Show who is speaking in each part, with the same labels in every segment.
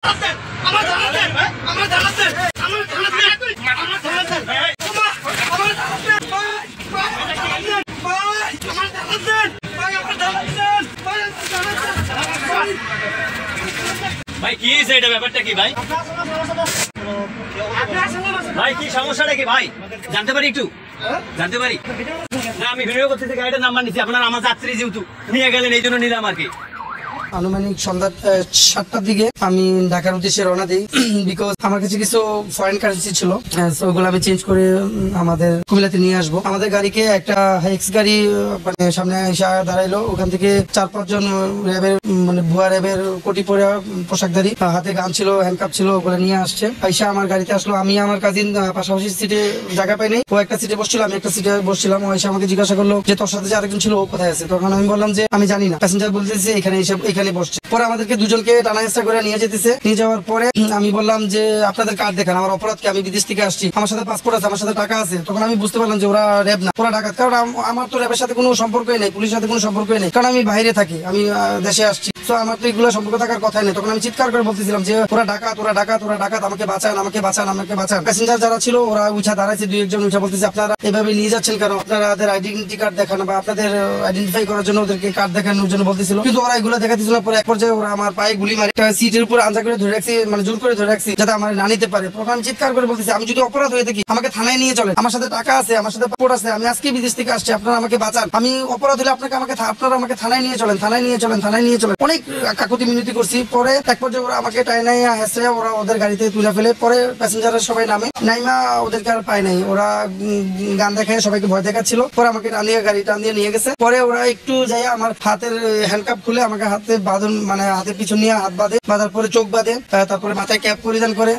Speaker 1: ভাই কি এটা ব্যাপারটা কি ভাই? ভাই কি সমস্যাটা কি ভাই জানতে পারি একটু? জানতে পারি না? আমি ভিডিও করতেছি, গাড়িটার নাম্বার নিচ্ছি আপনার, আমার যাত্রী যেহেতু নিয়ে গেলেন এই জন্য নিলাম আর কি।
Speaker 2: আনুমানিক সন্ধ্যা 7টার দিকে আমি ঢাকার উদ্দেশ্যে রওনা দিই, বিকজ আমার কাছে কিছু ফরেন কারেন্সি ছিল, ওগুলো আমি চেঞ্জ করে আমাদের কুমিল্লাতে নিয়ে আসবো। আমাদের গাড়িকে একটা হাইক্স গাড়ি মানে সামনে এসে দাঁড়াইলো, ওখান থেকে 4-5 জন র্যাবের মানে ভুয়া র্যাবের কোটি পরে পোশাকধারী, হাতে গান ছিল, হ্যান্ডকাপ ছিল, ওগুলো নিয়ে আসছে। আইসা আমার গাড়িতে আসলো, আমি আমার কাজিন পাশাপাশি সিটে জায়গা পাই নাই, ও একটা সিটে বসছিল, আমি একটা সিটে বসছিলাম। ও এসে আমাকে জিজ্ঞাসা করলো যে তোর সাথে যে আরেকজন ছিল ও কোথায় আছে? তখন আমি বললাম যে আমি জানি না। প্যাসেঞ্জার বলতেছে এখানে বসছে। পরে আমাদেরকে দুজনকে টানা হেঁচড়া করে নিয়ে যেতেছে। নিয়ে যাওয়ার পরে আমি বললাম যে আপনাদের কার্ড দেখান, আমার অপরাধ কি? আমি বিদেশ থেকে আসছি, আমার সাথে পাসপোর্ট আছে, আমার সাথে টাকা আছে। তখন আমি বুঝতে পারলাম যে ওরা র্যাব না, ওরা ডাকাত। কারণ আমার তো র্যাবের সাথে কোনো সম্পর্কই নেই, পুলিশের সাথে কোনো সম্পর্কই নেই, কারণ আমি বাইরে থাকি, আমি দেশে আসছি। তো আমার তো এগুলো সম্পর্ক থাকার কথাই নেই। তখন আমি চিৎকার করে বলতেছিলাম যে ওরা ডাকাত, ওরা ডাকাত, ওরা ডাকাত, আমাকে বাঁচান, আমাকে বাঁচান, আমাকে বাঁচান। প্যাসেঞ্জার যারা ছিল ওরা উঠা দাঁড়াইছে, 2-1 উঠা বলতেছে আপনারা এভাবে নিয়ে যাচ্ছেন কেন? আপনাদের আইডেন্টি কার্ড দেখান বা আপনাদের আইডেন্টিফাই করার জন্য ওদেরকে কার্ড দেখানোর জন্য বলতেছিল, কিন্তু ওরা এগুলো দেখাতেছিল। পরে এক পর্যায়ে ওরা আমার পায়ে গুলি মারে, সিটের উপর আঞ্জা করে ধরে রাখছি, মানে জোর করে ধরে রাখছি যাতে আমার না নিতে পারে। তখন আমি চিৎকার করে বলতেছি আমি যদি অপরাধ হয়ে থাকি আমাকে থানায় নিয়ে চলেন, আমার সাথে টাকা আছে, আমার সাথে পাসপোর্ট আছে, আমি আজকে বিদেশ থেকে আসছি, আপনারা আমাকে বাঁচান। আমি অপরাধ হলে আপনারা আমাকে থানায় নিয়ে চলেন, থানায় নিয়ে চলেন, থানায় নিয়ে চলেন। অনেক কাকুতি মিনতি করছি। পরে এক পর্যায়ে ওরা আমাকে টাইনাই হেসে ওরা ওদের গাড়িতে তুলে ফেলে। পরে প্যাসেঞ্জাররা সবাই নাইমা ওদেরকে আর পায় নাই, ওরা গান দেখায় সবাইকে ভয় দেখাচ্ছিল। পরে আমাকে টান দিয়ে নিয়ে গেছে। পরে ওরা একটু যাই আমার হাতের হ্যান্ডকাপ খুলে আমাকে হাতে বাঁধন, মানে হাতের পিছন নিয়ে হাত বাঁধার পরে চোখ বাঁধে, তারপরে মাথায় ক্যাপ পরিধান করে।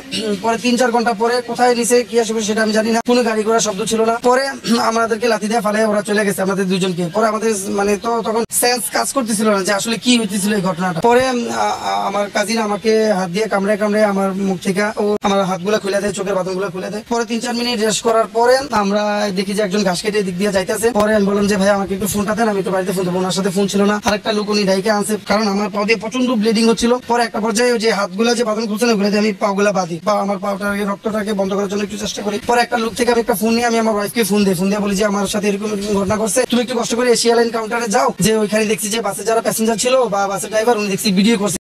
Speaker 2: পরে 3-4 ঘন্টা পরে কোথায় নিচে কি আসবে সেটা আমি জানি না, কোনো গাড়ি ঘোড়া শব্দ ছিল না। পরে আমাদেরকে লাথি দিয়ে ফালে ওরা চলে গেছে আমাদের দুজনকে। পরে আমাদের মানে তো তখন সেন্স কাজ করতেছিল না যে আসলে কি হইতেছিল এই ঘটনাটা। পরে আমার কাজিন আমাকে হাত দিয়ে কামড়ে আমার মুখ থেকে ও আমার হাতগুলো খুলে দেয়, চোখের বাঁধনগুলো খুলে দেয়। পরে 3-4 মিনিট রেস্ট করার পরে আমরা দেখি যে একজন ঘাস কেটে দিক দিয়ে যাইতেছে। পরে আমি বললাম যে ভাই আমাকে একটু ফোনটা দেন, আমি একটু বাড়িতে ফোন দেবো। ওনার সাথে ফোন ছিল না, আরেকটা লোক উনি ডাইকে আনছে, কারণ আমার পা দিয়ে প্রচন্ড ব্লিডিং হচ্ছিল। পরে একটা পর্যায়ে যে হাতগুলা যে বাঁধন খুলছে না, ওগুলো দিয়ে আমি পাগুলা বাঁধি বা আমার পাটাকে রক্তটাকে বন্ধ করার জন্য একটু চেষ্টা করি। পরে একটা লোক থেকে আমি একটা ফোন নিয়ে আমি আমার ওয়াইফকে ফোন দিয়ে বলি যে আমার সাথে এরকম ঘটনা করছে, তুমি একটু কষ্ট করে এশিয়া লাইন কাউন্টারে যাও, যে ওইখানে দেখছি যে বাসে যারা প্যাসেঞ্জার ছিল বা বাসের ড্রাইভার উনি দেখছি ভিডিও করছে।